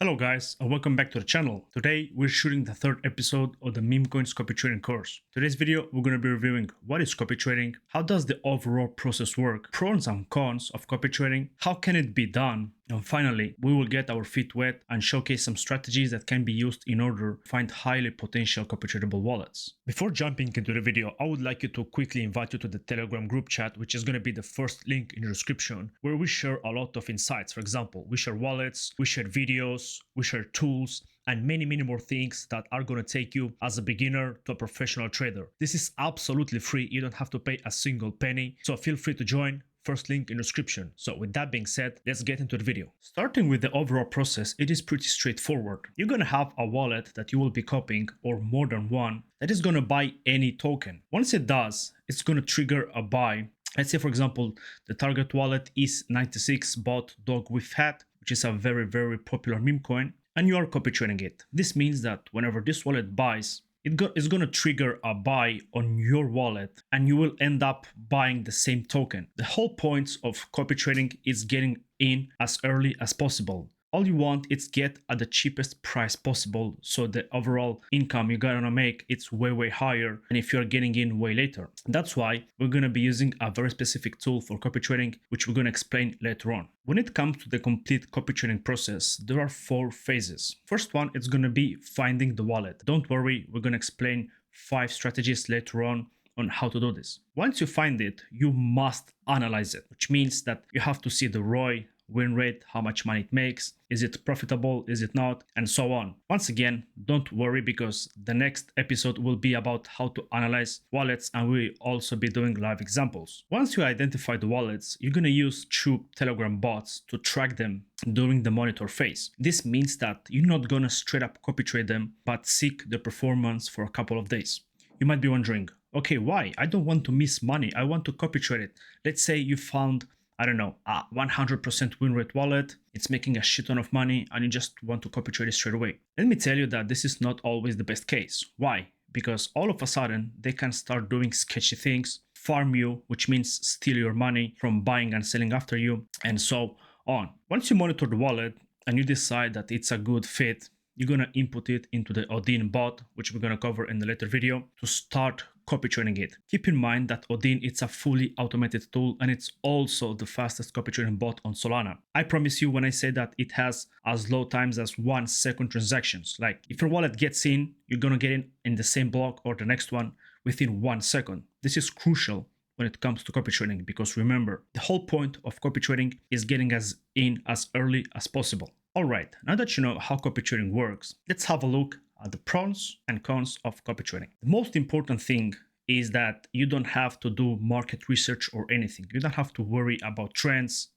Hello guys and welcome back to the channel. Today we're shooting the third episode of the meme coins copy trading course. Today's video we're going to be reviewing what is copy trading, how does the overall process work, pros and cons of copy trading, how can it be done, and finally we will get our feet wet and showcase some strategies that can be used in order to find highly potential copy tradable wallets. Before jumping into the video, I would like you to quickly invite you to the Telegram group chat, which is going to be the first link in the description, where we share a lot of insights. For example, we share wallets, we share videos, we share tools, and many more things that are going to take you as a beginner to a professional trader. This is absolutely free. You don't have to pay a single penny, so feel free to join. First link in the description. So with that being said, let's get into the video. Starting with the overall process, it is pretty straightforward. You're going to have a wallet that you will be copying, or more than one, that is going to buy any token. Once it does, it's going to trigger a buy. Let's say, for example, the target wallet is 96 bot dog with hat, which is a very popular meme coin, and you are copy trading it. This means that whenever this wallet buys, it's going to trigger a buy on your wallet and you will end up buying the same token. The whole point of copy trading is getting in as early as possible. All you want is get at the cheapest price possible, so the overall income you're gonna make it's way higher than if you're getting in way later. That's why we're gonna be using a very specific tool for copy trading, which we're gonna explain later on. When it comes to the complete copy trading process, there are 4 phases. First one, it's gonna be finding the wallet. Don't worry, we're gonna explain 5 strategies later on how to do this. Once you find it, you must analyze it, which means that you have to see the ROI, win rate, how much money it makes, is it profitable, is it not, and so on. Once again, don't worry, because the next episode will be about how to analyze wallets, and we'll also be doing live examples. Once you identify the wallets, you're going to use 2 Telegram bots to track them during the monitor phase. This means that you're not going to straight up copy trade them, but seek the performance for a couple of days. You might be wondering, okay, why? I don't want to miss money, I want to copy trade it. Let's say you found, I don't know, a 100% win rate wallet, it's making a shit ton of money, and you just want to copy trade it straight away. Let me tell you that this is not always the best case. Why? Because all of a sudden, they can start doing sketchy things, farm you, which means steal your money from buying and selling after you, and so on. Once you monitor the wallet and you decide that it's a good fit, you're going to input it into the Odin bot, which we're going to cover in the later video, to start copy trading it. Keep in mind that Odin, it's a fully automated tool, and it's also the fastest copy trading bot on Solana. I promise you when I say that it has as low times as 1 second transactions. Like if your wallet gets in, you're going to get in the same block or the next one within 1 second. This is crucial when it comes to copy trading, because remember, the whole point of copy trading is getting us in as early as possible. Alright, now that you know how copy trading works, let's have a look at the pros and cons of copy trading. The most important thing is that you don't have to do market research or anything. You don't have to worry about trends,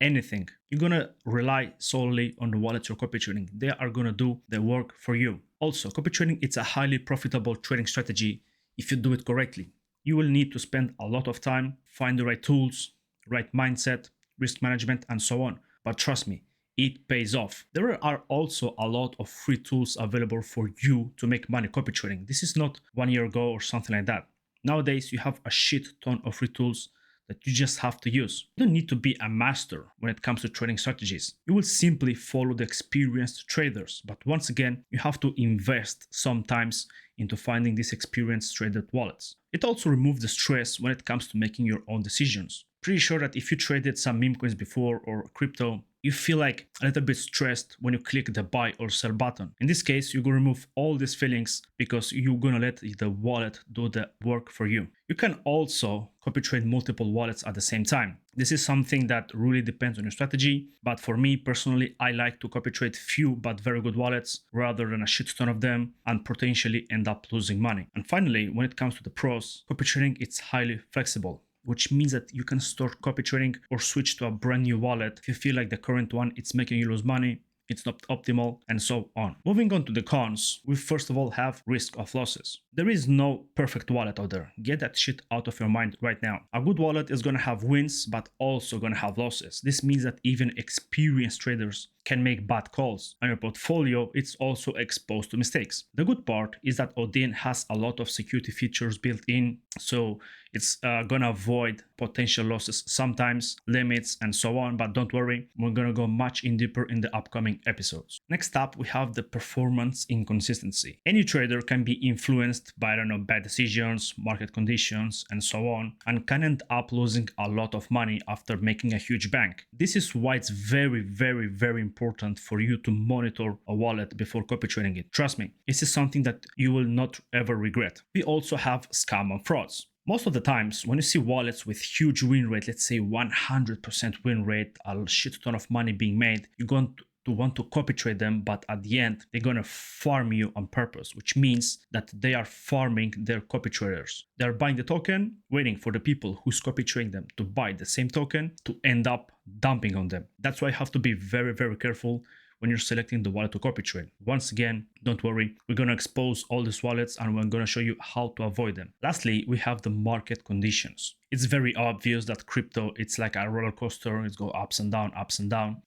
anything. You're gonna rely solely on the wallets you're copy trading. They are gonna do the work for you. Also, copy trading, it's a highly profitable trading strategy if you do it correctly. You will need to spend a lot of time, find the right tools, right mindset, risk management, and so on. But trust me, it pays off. There are also a lot of free tools available for you to make money copy trading. This is not 1 year ago or something like that. Nowadays, you have a shit ton of free tools that you just have to use. You don't need to be a master when it comes to trading strategies. You will simply follow the experienced traders. But once again, you have to invest sometimes into finding these experienced traded wallets. It also removes the stress when it comes to making your own decisions. Pretty sure that if you traded some meme coins before or crypto, you feel like a little bit stressed when you click the buy or sell button. In this case, you're going to remove all these feelings because you're going to let the wallet do the work for you. You can also copy trade multiple wallets at the same time. This is something that really depends on your strategy, but for me personally, I like to copy trade few but very good wallets rather than a shit ton of them and potentially end up losing money. And finally, when it comes to the pros, copy trading, it's highly flexible, which means that you can start copy trading or switch to a brand new wallet if you feel like the current one it's making you lose money, it's not optimal, and so on. Moving on to the cons, we first of all have risk of losses. There is no perfect wallet out there. Get that shit out of your mind right now. A good wallet is going to have wins, but also going to have losses. This means that even experienced traders can make bad calls, and your portfolio it's also exposed to mistakes. The good part is that Odin has a lot of security features built in, so It's gonna avoid potential losses sometimes, limits, and so on. But don't worry, we're gonna go much in deeper in the upcoming episodes. Next up, we have the performance inconsistency. Any trader can be influenced by, I don't know, bad decisions, market conditions, and so on, and can end up losing a lot of money after making a huge bank. This is why it's very important for you to monitor a wallet before copy trading it. Trust me, this is something that you will not ever regret. We also have scam and frauds. Most of the times, when you see wallets with huge win rate, let's say 100% win rate, a shit ton of money being made, you're going to want to copy trade them, but at the end, they're going to farm you on purpose, which means that they are farming their copy traders. They're buying the token, waiting for the people who's copy trading them to buy the same token to end up dumping on them. That's why you have to be very careful when you're selecting the wallet to copy trade. Once again, don't worry, we're going to expose all these wallets and we're going to show you how to avoid them. Lastly, we have the market conditions. It's very obvious that crypto, it's like a roller coaster. It's go ups and down,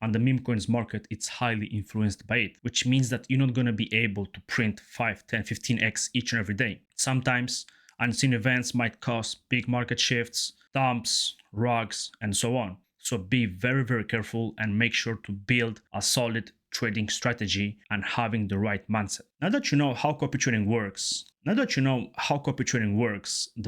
and the meme coins market, it's highly influenced by it, which means that you're not going to be able to print 5, 10, 15x each and every day. Sometimes unseen events might cause big market shifts, dumps, rugs, and so on. So be very careful and make sure to build a solid trading strategy and having the right mindset. Now that you know how copy trading works, the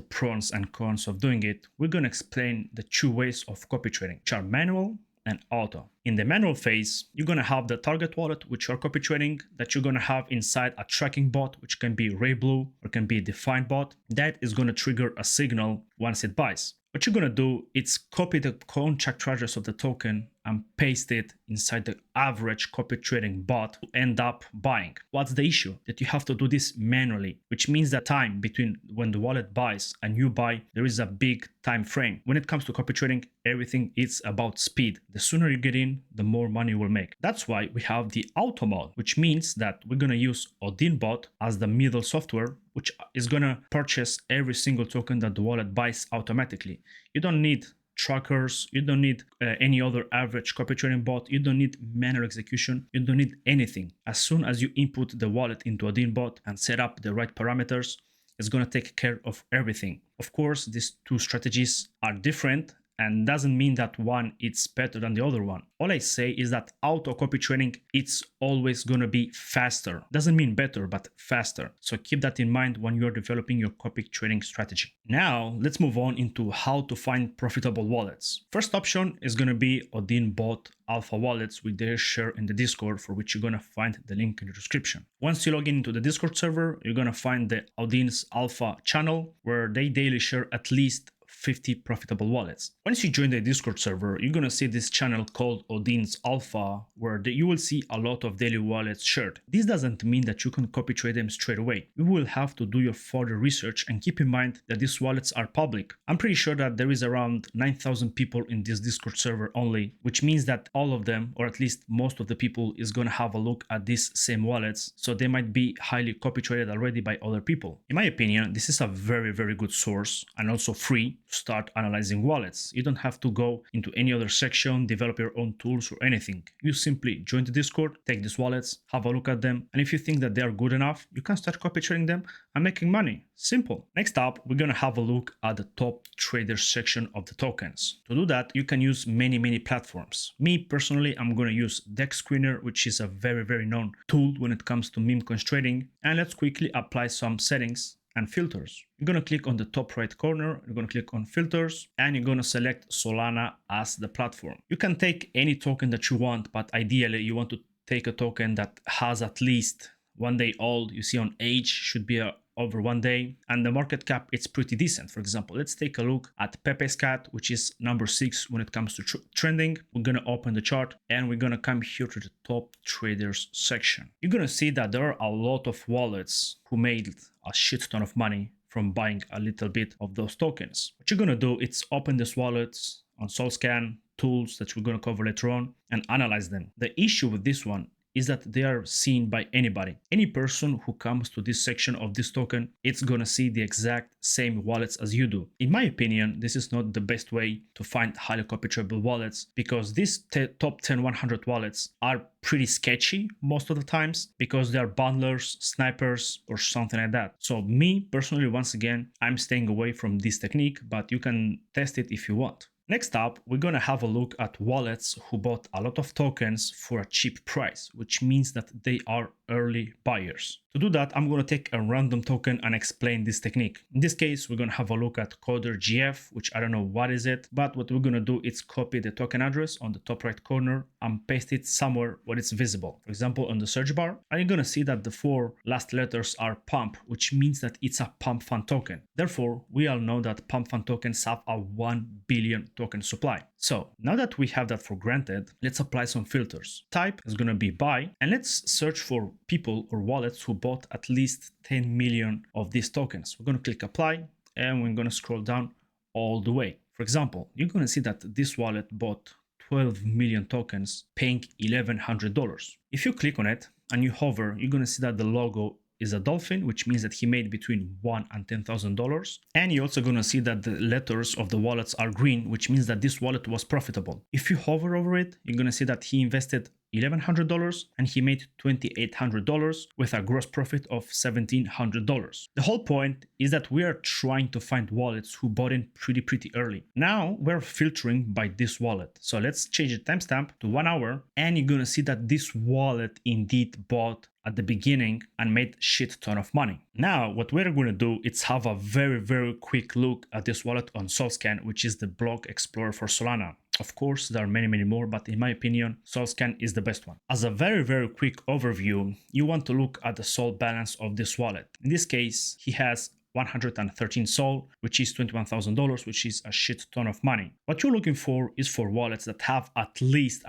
pros and cons of doing it, we're going to explain the two ways of copy trading, which are manual and auto. In the manual phase, you're going to have the target wallet, which you're copy trading, that you're going to have inside a tracking bot, which can be RayBlue or can be a defined bot. That is going to trigger a signal once it buys. What you're going to do is copy the contract address of the token and paste it inside the average copy trading bot to end up buying. What's the issue? That you have to do this manually, which means that time between when the wallet buys and you buy, there is a big time frame. When it comes to copy trading, everything is about speed. The sooner you get in, the more money you will make. That's why we have the auto mode, which means that we're going to use OdinBot as the middle software, which is going to purchase every single token that the wallet buys automatically. You don't need trackers, you don't need any other average copy trading bot, you don't need manual execution, you don't need anything. As soon as you input the wallet into OdinBot and set up the right parameters, it's going to take care of everything. Of course, these two strategies are different and doesn't mean that one is better than the other one. All I say is that auto copy trading, it's always going to be faster. Doesn't mean better, but faster. So keep that in mind when you're developing your copy trading strategy. Now, let's move on into how to find profitable wallets. First option is going to be OdinBot Alpha wallets, which they share in the Discord, for which you're going to find the link in the description. Once you log into the Discord server, you're going to find the Odin's Alpha channel, where they daily share at least 50 profitable wallets. Once you join the Discord server, you're gonna see this channel called Odin's Alpha, where you will see a lot of daily wallets shared. This doesn't mean that you can copy trade them straight away. You will have to do your further research and keep in mind that these wallets are public. I'm pretty sure that there is around 9,000 people in this Discord server only, which means that all of them, or at least most of the people, is gonna have a look at these same wallets, so they might be highly copy traded already by other people. In my opinion, this is a very good source and also free to start analyzing wallets. You don't have to go into any other section, develop your own tools or anything. You simply join the Discord, take these wallets, have a look at them, and if you think that they are good enough, you can start copy trading them and making money. Simple. Next up, we're gonna have a look at the top traders section of the tokens. To do that, you can use many platforms. Me personally, I'm gonna use Dex Screener, which is a very known tool when it comes to meme coins trading. And let's quickly apply some settings and filters. You're going to click on the top right corner, you're going to click on filters, and you're going to select Solana as the platform. You can take any token that you want, but ideally you want to take a token that has at least 1 day old. You see on age should be over 1 day, and the market cap, it's pretty decent. For example, let's take a look at Pepe's Cat, which is number 6 when it comes to trending. We're going to open the chart and we're going to come here to the top traders section. You're going to see that there are a lot of wallets who made a shit ton of money from buying a little bit of those tokens. What you're going to do is open these wallets on SolScan, tools that we're going to cover later on, and analyze them. The issue with this one is that they are seen by anybody. Any person who comes to this section of this token, it's gonna see the exact same wallets as you do. In my opinion, this is not the best way to find highly copy tradable wallets, because these top 10 100 wallets are pretty sketchy most of the times, because they are bundlers, snipers, or something like that. So me personally, once again, I'm staying away from this technique, but you can test it if you want. Next up, we're gonna have a look at wallets who bought a lot of tokens for a cheap price, which means that they are early buyers. To do that, I'm gonna take a random token and explain this technique. In this case, we're gonna have a look at Coder GF, which I don't know what is it, but what we're gonna do is copy the token address on the top right corner and paste it somewhere where it's visible. For example, on the search bar, and you're gonna see that the 4 last letters are pump, which means that it's a pump fund token. Therefore, we all know that pump fund tokens have a 1 billion token supply. So now that we have that for granted, let's apply some filters. Type is gonna be buy, and let's search for people or wallets who bought at least 10 million of these tokens. We're gonna click apply, and we're gonna scroll down all the way. For example, you're gonna see that this wallet bought 12 million tokens, paying $1,100. If you click on it and you hover, you're gonna see that the logo is a dolphin, which means that he made between $1,000 and $10,000. And you're also gonna see that the letters of the wallets are green, which means that this wallet was profitable. If you hover over it, you're gonna see that he invested $1,100 and he made $2,800 with a gross profit of $1,700. The whole point is that we are trying to find wallets who bought in pretty early. Now we're filtering by this wallet. So let's change the timestamp to 1 hour, and you're gonna see that this wallet indeed bought at the beginning and made shit ton of money. Now what we're going to do is have a very quick look at this wallet on SolScan, which is the block explorer for Solana. Of course, there are many more, but in my opinion, SolScan is the best one. As a very quick overview, you want to look at the Sol balance of this wallet. In this case, he has 113 Sol, which is $21,000, which is a shit ton of money. What you're looking for is for wallets that have at least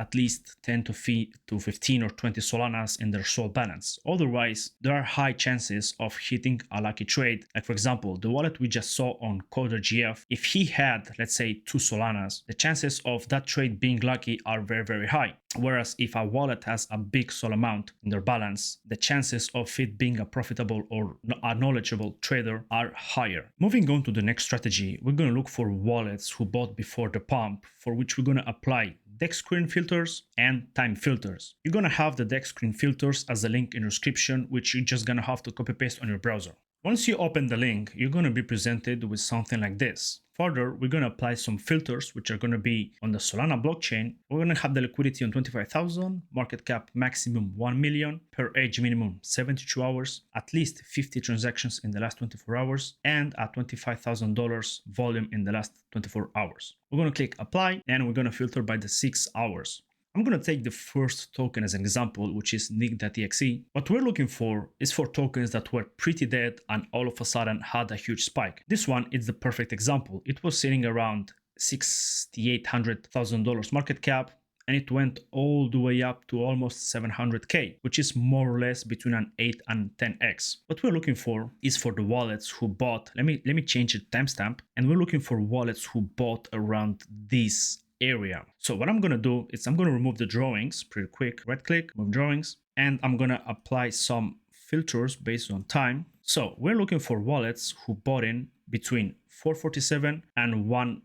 10 to 15 or 20 Solanas in their Sol balance. Otherwise, there are high chances of hitting a lucky trade. Like for example, the wallet we just saw on Coder GF, if he had, let's say, 2 Solanas, the chances of that trade being lucky are very high. Whereas if a wallet has a big Sol amount in their balance, the chances of it being a profitable or a knowledgeable trader are higher. Moving on to the next strategy, we're going to look for wallets who bought before the pump, for which we're going to apply DEX screen filters and time filters. You're going to have the DEX screen filters as a link in your description, which you're just going to have to copy paste on your browser. Once you open the link, you're going to be presented with something like this. Further, we're going to apply some filters, which are going to be on the Solana blockchain. We're going to have the liquidity on 25,000, market cap maximum 1 million, per age minimum 72 hours, at least 50 transactions in the last 24 hours, and a $25,000 volume in the last 24 hours. We're going to click apply, and we're going to filter by the 6 hours. I'm going to take the first token as an example, which is Nick.exe. What we're looking for is for tokens that were pretty dead and all of a sudden had a huge spike. This one is the perfect example. It was sitting around $6,800,000 market cap, and it went all the way up to almost 700k, which is more or less between an 8 and 10x. What we're looking for is for the wallets who bought, let me change the timestamp, and we're looking for wallets who bought around this area. So what I'm going to do is I'm going to remove the drawings pretty quick. Right click, move drawings, and I'm going to apply some filters based on time. So we're looking for wallets who bought in between 4:47 and 1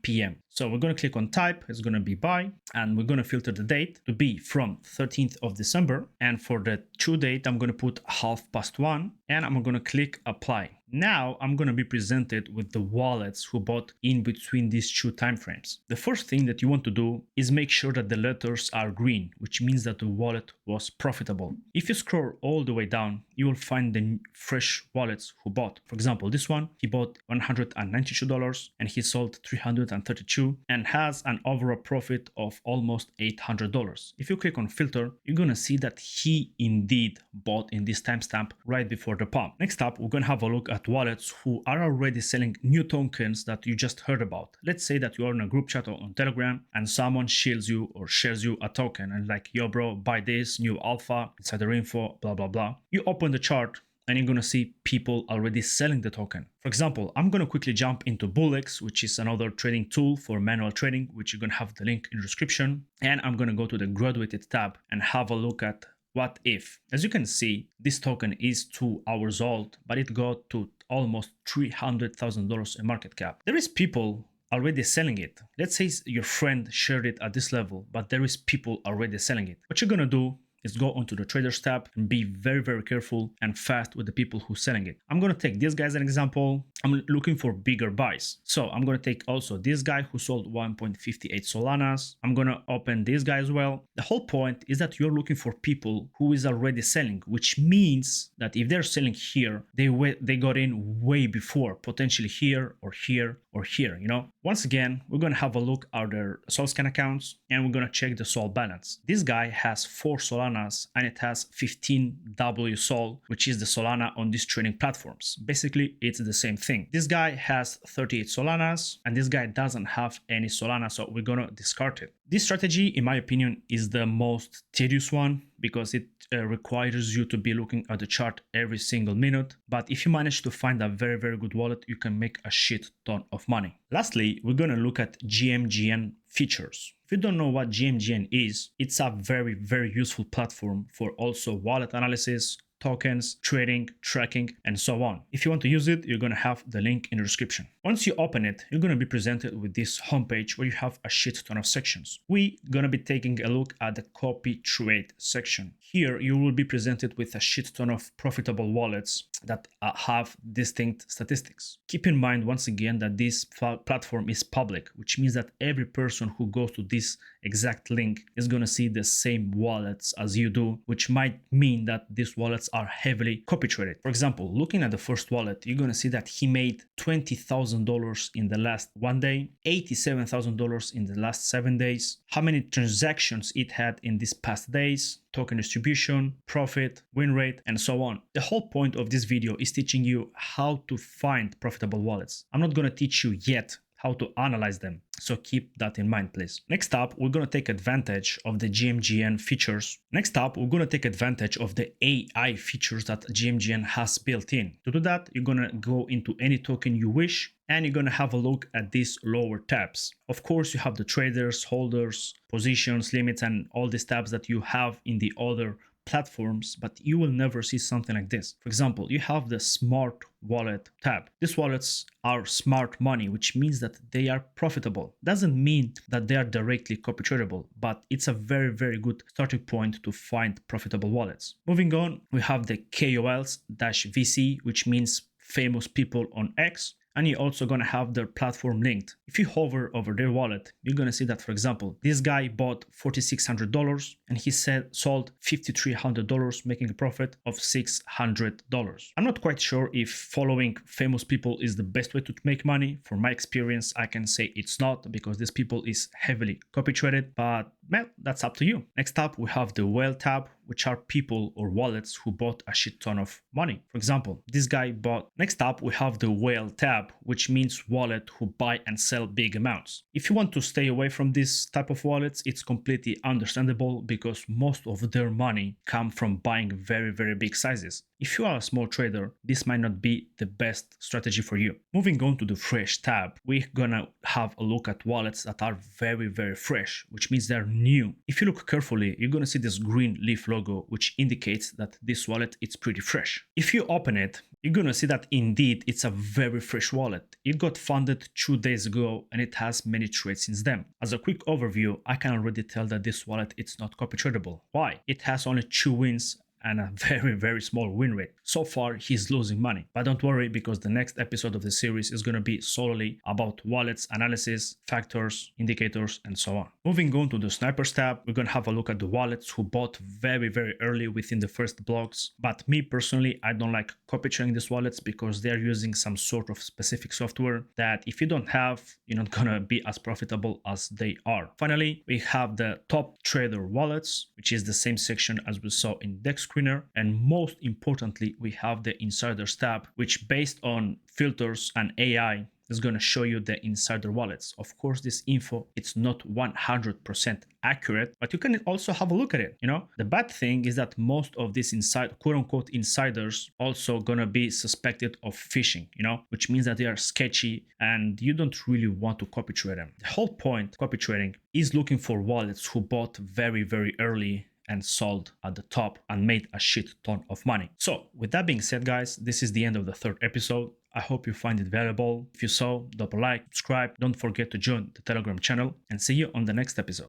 p.m. So we're going to click on type, it's going to be buy, and we're going to filter the date to be from 13th of December. And for the true date, I'm going to put 1:30, and I'm going to click apply. Now I'm going to be presented with the wallets who bought in between these two timeframes. The first thing that you want to do is make sure that the letters are green, which means that the wallet was profitable. If you scroll all the way down, you will find the fresh wallets who bought. For example, this one, he bought $192 and he sold $332 and has an overall profit of almost $800. If you click on filter, you're going to see that he indeed bought in this timestamp right before the pump. Next up, we're going to have a look at wallets who are already selling new tokens that you just heard about. Let's say that you are in a group chat on Telegram and someone shields you or shares you a token and like, yo bro, buy this new alpha, insider info, blah blah blah. You open the chart and you're gonna see people already selling the token. For example, I'm gonna quickly jump into Bullex, which is another trading tool for manual trading, which you're gonna have the link in the description. And I'm gonna go to the graduated tab and have a look at what if. As you can see, this token is 2 hours old, but it got to almost $300,000 in market cap. There is people already selling it. Let's say your friend shared it at this level, but there is people already selling it. What you're gonna do is go onto the traders tab and be very careful and fast with the people who selling it. I'm gonna take this guy as an example. I'm looking for bigger buys. So I'm gonna take also this guy who sold 1.58 Solanas. I'm gonna open this guy as well. The whole point is that you're looking for people who is already selling, which means that if they're selling here, they got in way before, potentially here or here or here, you know? Once again, we're gonna have a look at their Solscan accounts and we're gonna check the Sol balance. This guy has 4 Solanas and it has 15 W Sol, which is the Solana on these trading platforms. Basically, it's the same thing. This guy has 38 Solanas and this guy doesn't have any Solana, so we're gonna discard it. This strategy, in my opinion, is the most tedious one because it requires you to be looking at the chart every single minute. But if you manage to find a very good wallet, you can make a shit ton of money. Lastly, we're gonna look at GMGN features. If you don't know what GMGN is, it's a very useful platform for also wallet analysis, tokens, trading, tracking, and so on. If you want to use it, you're going to have the link in the description. Once you open it, you're going to be presented with this homepage where you have a shit ton of sections. We're going to be taking a look at the copy trade section. Here, you will be presented with a shit ton of profitable wallets that have distinct statistics. Keep in mind once again that this platform is public, which means that every person who goes to this exact link is going to see the same wallets as you do, which might mean that these wallets are heavily copy traded. For example, looking at the first wallet, you're going to see that he made $20,000 in the last 1 day, $87,000 in the last 7 days, how many transactions it had in these past days, token distribution, profit, win rate, and so on. The whole point of this video is teaching you how to find profitable wallets. I'm not going to teach you yet how to analyze them, so keep that in mind, please. Next up, we're going to take advantage of the GMGN features. Next up, we're going to take advantage of the AI features that GMGN has built in. To do that, you're going to go into any token you wish, and you're going to have a look at these lower tabs. Of course, you have the traders, holders, positions, limits, and all these tabs that you have in the other platforms, but you will never see something like this. For example, you have the smart wallet tab. These wallets are smart money, which means that they are profitable. Doesn't mean that they are directly copy tradable, but it's a very good starting point to find profitable wallets. Moving on, we have the KOLs-VC, which means famous people on X. And you're also going to have their platform linked. If you hover over their wallet, you're going to see that, for example, this guy bought $4,600 and he sold $5,300, making a profit of $600. I'm not quite sure if following famous people is the best way to make money. From my experience, I can say it's not, because this people is heavily copy traded, but well, that's up to you. Next up, we have the whale tab, which are people or wallets who bought a shit ton of money. For example, this guy bought. Next up, we have the whale tab, which means wallet who buy and sell big amounts. If you want to stay away from this type of wallets, it's completely understandable because most of their money come from buying very big sizes. If you are a small trader, this might not be the best strategy for you. Moving on to the fresh tab, we're gonna have a look at wallets that are very fresh, which means they're new. If you look carefully, you're gonna see this green leaf logo, which indicates that this wallet is pretty fresh. If you open it, you're gonna see that indeed it's a very fresh wallet. It got funded 2 days ago and it has many trades since then. As a quick overview, I can already tell that this wallet is not copy tradable. Why? It has only 2 wins and a very small win rate. So far, he's losing money. But don't worry, because the next episode of the series is going to be solely about wallets analysis, factors, indicators, and so on. Moving on to the snipers tab, we're going to have a look at the wallets who bought very early within the first blocks. But me personally, I don't like copy trading these wallets because they're using some sort of specific software that if you don't have, you're not going to be as profitable as they are. Finally, we have the top trader wallets, which is the same section as we saw in Dex Screener, and most importantly we have the insiders tab, which based on filters and AI that's going to show you the insider wallets. Of course, this info, it's not 100% accurate, but you can also have a look at it. The bad thing is that most of these quote unquote insiders also gonna be suspected of phishing, which means that they are sketchy and you don't really want to copy trade them. The whole point copy trading is looking for wallets who bought very, very early and sold at the top and made a shit ton of money. So with that being said, guys, this is the end of the third episode. I hope you find it valuable. If you so, drop a like, subscribe, don't forget to join the Telegram channel, and see you on the next episode.